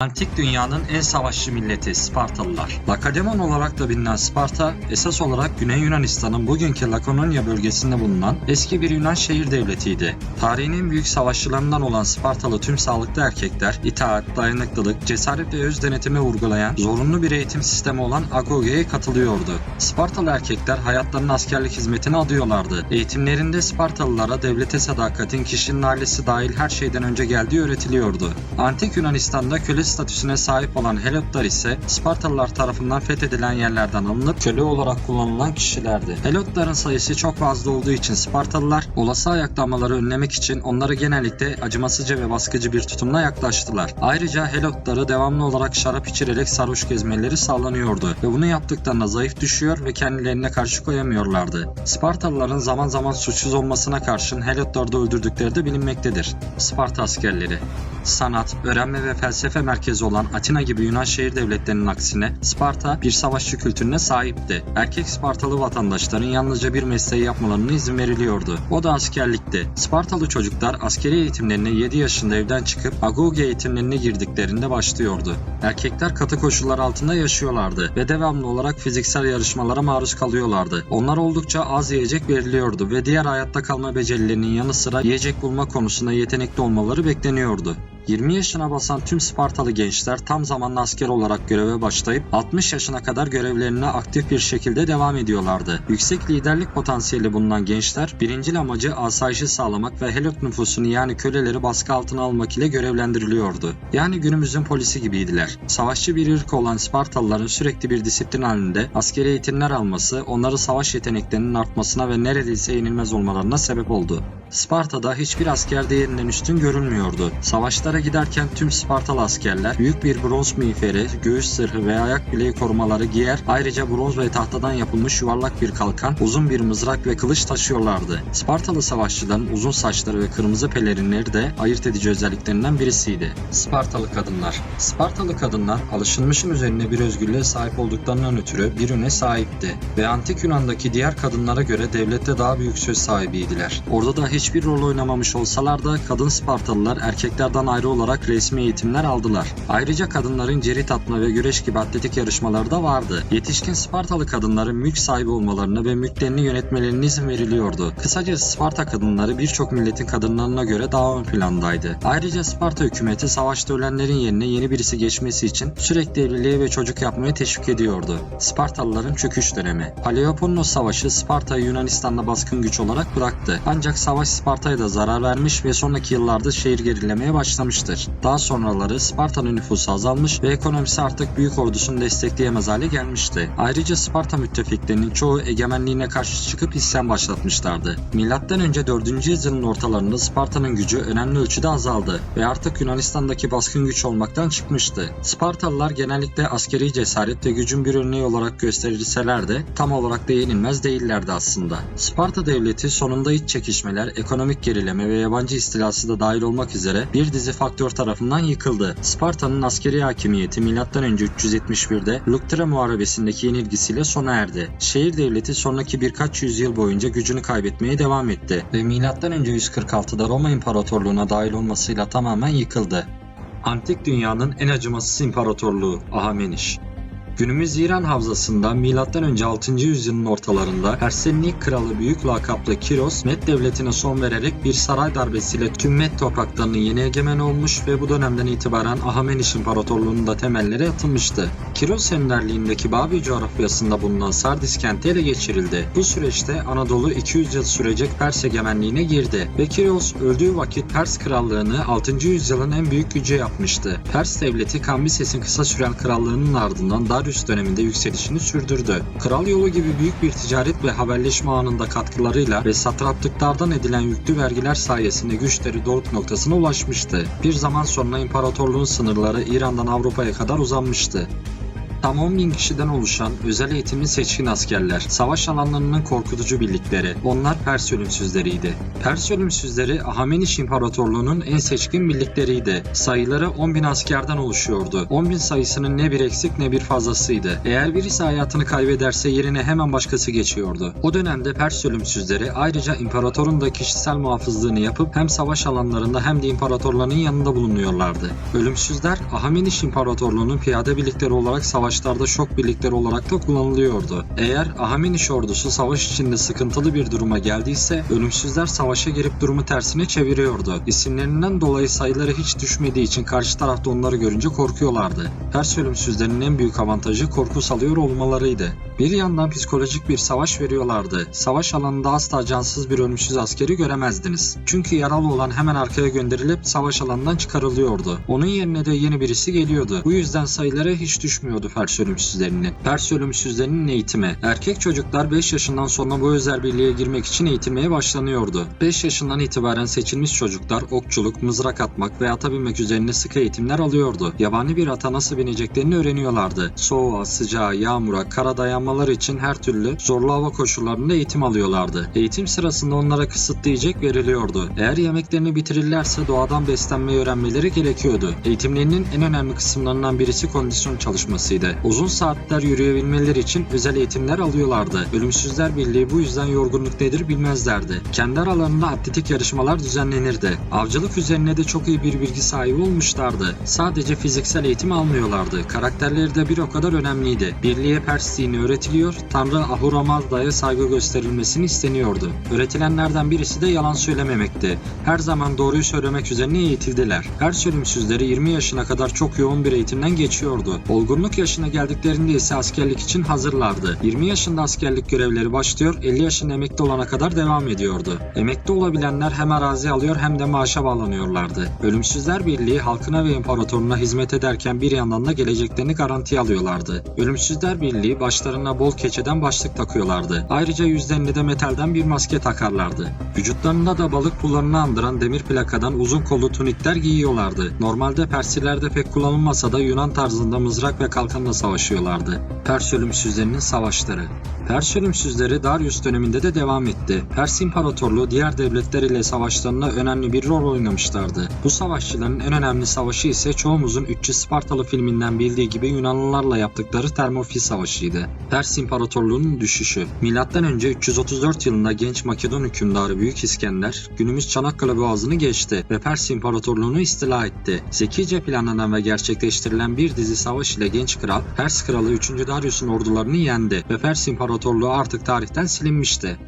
Antik dünyanın en savaşçı milleti Spartalılar. Lakedemon olarak da bilinen Sparta, esas olarak Güney Yunanistan'ın bugünkü Lakononya bölgesinde bulunan eski bir Yunan şehir devletiydi. Tarihin en büyük savaşçılarından olan Spartalı tüm sağlıklı erkekler, itaat, dayanıklılık, cesaret ve öz denetimi vurgulayan zorunlu bir eğitim sistemi olan Agoge'ye katılıyordu. Spartalı erkekler hayatlarının askerlik hizmetine adıyorlardı. Eğitimlerinde Spartalılara devlete sadakatin kişinin ailesi dahil her şeyden önce geldiği öğretiliyordu. Antik Yunanistan'da köle statüsüne sahip olan Helotlar ise Spartalılar tarafından fethedilen yerlerden alınıp köle olarak kullanılan kişilerdi. Helotların sayısı çok fazla olduğu için Spartalılar olası ayaklanmaları önlemek için onları genellikle acımasızca ve baskıcı bir tutumla yaklaştılar. Ayrıca Helotları devamlı olarak şarap içirerek sarhoş gezmeleri sağlanıyordu ve bunu yaptıklarında zayıf düşüyor ve kendilerine karşı koyamıyorlardı. Spartalıların zaman zaman suçsuz olmasına karşın Helotları da öldürdükleri de bilinmektedir. Sparta askerleri sanat, öğrenme ve felsefe merkezi olan Atina gibi Yunan şehir devletlerinin aksine Sparta bir savaşçı kültürüne sahipti. Erkek Spartalı vatandaşların yalnızca bir mesleği yapmalarına izin veriliyordu. O da askerlikti. Spartalı çocuklar askeri eğitimlerine 7 yaşında evden çıkıp Agoge eğitimlerine girdiklerinde başlıyordu. Erkekler katı koşullar altında yaşıyorlardı ve devamlı olarak fiziksel yarışmalara maruz kalıyorlardı. Onlar oldukça az yiyecek veriliyordu ve diğer hayatta kalma becerilerinin yanı sıra yiyecek bulma konusunda yetenekli olmaları bekleniyordu. 20 yaşına basan tüm Spartalı gençler tam zamanlı asker olarak göreve başlayıp 60 yaşına kadar görevlerine aktif bir şekilde devam ediyorlardı. Yüksek liderlik potansiyeli bulunan gençler birincil amacı asayişi sağlamak ve Helot nüfusunu yani köleleri baskı altına almak ile görevlendiriliyordu. Yani günümüzün polisi gibiydiler. Savaşçı bir ırk olan Spartalıların sürekli bir disiplin halinde askeri eğitimler alması onları savaş yeteneklerinin artmasına ve neredeyse yenilmez olmalarına sebep oldu. Sparta'da hiçbir asker diğerinden üstün görülmüyordu. Savaşlara giderken tüm Spartalı askerler büyük bir bronz miğferi, göğüs zırhı ve ayak bileği korumaları giyer, ayrıca bronz ve tahtadan yapılmış yuvarlak bir kalkan, uzun bir mızrak ve kılıç taşıyorlardı. Spartalı savaşçıların uzun saçları ve kırmızı pelerinleri de ayırt edici özelliklerinden birisiydi. Spartalı kadınlar. Spartalı kadınlar alışılmışın üzerine bir özgürlüğe sahip olduklarından ötürü bir üne sahipti ve Antik Yunan'daki diğer kadınlara göre devlette daha büyük söz sahibiydiler. Orada da hiçbir rol oynamamış olsalar da kadın Spartalılar erkeklerden ayrı olarak resmi eğitimler aldılar. Ayrıca kadınların cirit atma ve güreş gibi atletik yarışmaları da vardı. Yetişkin Spartalı kadınların mülk sahibi olmalarına ve mülklerini yönetmelerine izin veriliyordu. Kısacası Sparta kadınları birçok milletin kadınlarına göre daha ön plandaydı. Ayrıca Sparta hükümeti savaşta ölenlerin yerine yeni birisi geçmesi için sürekli evliliğe ve çocuk yapmaya teşvik ediyordu. Spartalıların çöküş dönemi. Peloponnesos Savaşı Sparta'yı Yunanistan'da baskın güç olarak bıraktı. Ancak savaş Sparta'ya da zarar vermiş ve sonraki yıllarda şehir gerilemeye başlamıştır. Daha sonraları Sparta'nın nüfusu azalmış ve ekonomisi artık büyük ordusunu destekleyemez hale gelmişti. Ayrıca Sparta müttefiklerinin çoğu egemenliğine karşı çıkıp isyan başlatmışlardı. M.Ö. 4. yüzyılın ortalarında Sparta'nın gücü önemli ölçüde azaldı ve artık Yunanistan'daki baskın güç olmaktan çıkmıştı. Spartalılar genellikle askeri cesaret ve gücün bir örneği olarak gösterilseler de tam olarak da yenilmez değillerdi aslında. Sparta devleti sonunda iç çekişmeler, ekonomik gerileme ve yabancı istilası da dahil olmak üzere bir dizi faktör tarafından yıkıldı. Sparta'nın askeri hakimiyeti M.Ö. 371'de Leuctra Muharebesi'ndeki yenilgisiyle sona erdi. Şehir devleti sonraki birkaç yüzyıl boyunca gücünü kaybetmeye devam etti ve M.Ö. 146'da Roma İmparatorluğu'na dahil olmasıyla tamamen yıkıldı. Antik dünyanın en acımasız imparatorluğu Ahameniş. Günümüz İran havzasında M.Ö. 6. yüzyılın ortalarında Persenlik kralı büyük lakaplı Kiros, Med devletine son vererek bir saray darbesiyle tüm Med topraklarının yeni egemen olmuş ve bu dönemden itibaren Ahameniş İmparatorluğu'nun da temelleri atılmıştı. Kiros önderliğindeki Babil coğrafyasında bulunan Sardis kenti ele geçirildi. Bu süreçte Anadolu 200 yıl sürecek Pers egemenliğine girdi ve Kiros öldüğü vakit Pers krallığını 6. yüzyılın en büyük gücü yapmıştı. Pers devleti Kambises'in kısa süren krallığının ardından Darius döneminde yükselişini sürdürdü. Kral yolu gibi büyük bir ticaret ve haberleşme ağının da katkılarıyla ve satraplıklardan edilen yüklü vergiler sayesinde güçleri doruk noktasına ulaşmıştı. Bir zaman sonra imparatorluğun sınırları İran'dan Avrupa'ya kadar uzanmıştı. Tam 10.000 kişiden oluşan özel eğitimli seçkin askerler, savaş alanlarının korkutucu birlikleri, onlar Pers ölümsüzleriydi. Pers ölümsüzleri Ahameniş İmparatorluğu'nun en seçkin birlikleriydi. Sayıları 10.000 askerden oluşuyordu. 10.000 sayısının ne bir eksik ne bir fazlasıydı. Eğer birisi hayatını kaybederse yerine hemen başkası geçiyordu. O dönemde Pers ölümsüzleri ayrıca imparatorun da kişisel muhafızlığını yapıp hem savaş alanlarında hem de imparatorlarının yanında bulunuyorlardı. Ölümsüzler Ahameniş İmparatorluğu'nun piyade birlikleri olarak savaşlarda şok birlikleri olarak da kullanılıyordu. Eğer Ahameniş ordusu savaş içinde sıkıntılı bir duruma geldiyse ölümsüzler savaşa girip durumu tersine çeviriyordu. İsimlerinden dolayı sayıları hiç düşmediği için karşı tarafta onları görünce korkuyorlardı. Pers ölümsüzlerin en büyük avantajı korku salıyor olmalarıydı. Bir yandan psikolojik bir savaş veriyorlardı. Savaş alanında asla cansız bir ölümsüz askeri göremezdiniz. Çünkü yaralı olan hemen arkaya gönderilip savaş alanından çıkarılıyordu. Onun yerine de yeni birisi geliyordu. Bu yüzden sayıları hiç düşmüyordu Pers ölümsüzlerinin. Pers ölümsüzlerinin eğitimi. Erkek çocuklar 5 yaşından sonra bu özel birliğe girmek için eğitilmeye başlanıyordu. 5 yaşından itibaren seçilmiş çocuklar okçuluk, mızrak atmak ve ata binmek üzerine sıkı eğitimler alıyordu. Yabani bir ata nasıl bineceklerini öğreniyorlardı. Soğuğa, sıcağa, yağmura, kara dayanmaları için her türlü zorlu hava koşullarında eğitim alıyorlardı. Eğitim sırasında onlara kısıtlı yiyecek veriliyordu. Eğer yemeklerini bitirirlerse doğadan beslenmeyi öğrenmeleri gerekiyordu. Eğitimlerinin en önemli kısımlarından birisi kondisyon çalışmasıydı. Uzun saatler yürüyebilmeleri için özel eğitimler alıyorlardı. Ölümsüzler Birliği bu yüzden yorgunluk nedir bilmezlerdi. Kendi aralarında atletik yarışmalar düzenlenirdi. Avcılık üzerine de çok iyi bir bilgi sahibi olmuşlardı. Sadece fiziksel eğitim almıyorlardı. Karakterleri de bir o kadar önemliydi. Birliğe Pers dini öğretiliyor, Tanrı Ahura Mazda'ya saygı gösterilmesini isteniyordu. Öğretilenlerden birisi de yalan söylememekti. Her zaman doğruyu söylemek üzerine eğitildiler. Pers ölümsüzleri 20 yaşına kadar çok yoğun bir eğitimden geçiyordu. Olgunluk yaşına geldiklerinde ise askerlik için hazırlardı. 20 yaşında askerlik görevleri başlıyor, 50 yaşında emekli olana kadar devam ediyordu. Emekli olabilenler hem arazi alıyor hem de maaşa bağlanıyorlardı. Ölümsüzler Birliği halkına ve imparatoruna hizmet ederken bir yandan da geleceklerini garantiye alıyorlardı. Ölümsüzler Birliği başlarına bol keçeden başlık takıyorlardı. Ayrıca yüzlerine de metalden bir maske takarlardı. Vücutlarında da balık pullarını andıran demir plakadan uzun kollu tunikler giyiyorlardı. Normalde Persilerde pek kullanılmasa da Yunan tarzında mızrak ve kalkanla savaşıyorlardı. Pers ölümsüzlerinin savaşları. Pers ölümsüzleri Darius döneminde de devam etti. Pers İmparatorluğu diğer devletler ile savaşlarında önemli bir rol oynamışlardı. Bu savaşçıların en önemli savaşı ise çoğumuzun 300 Spartalı filminden bildiği gibi Yunanlılarla yaptıkları Termopil Savaşı'ydı. Pers İmparatorluğu'nun düşüşü. M.Ö. 334 yılında genç Makedon hükümdarı Büyük İskender, günümüz Çanakkale Boğazı'nı geçti ve Pers İmparatorluğu'nu istila etti. Zekice planlanan ve gerçekleştirilen bir dizi savaş ile genç kral, Pers kralı 3. Darius'un ordularını yendi ve Pers İmparatorluğu artık tarihten silinmişti.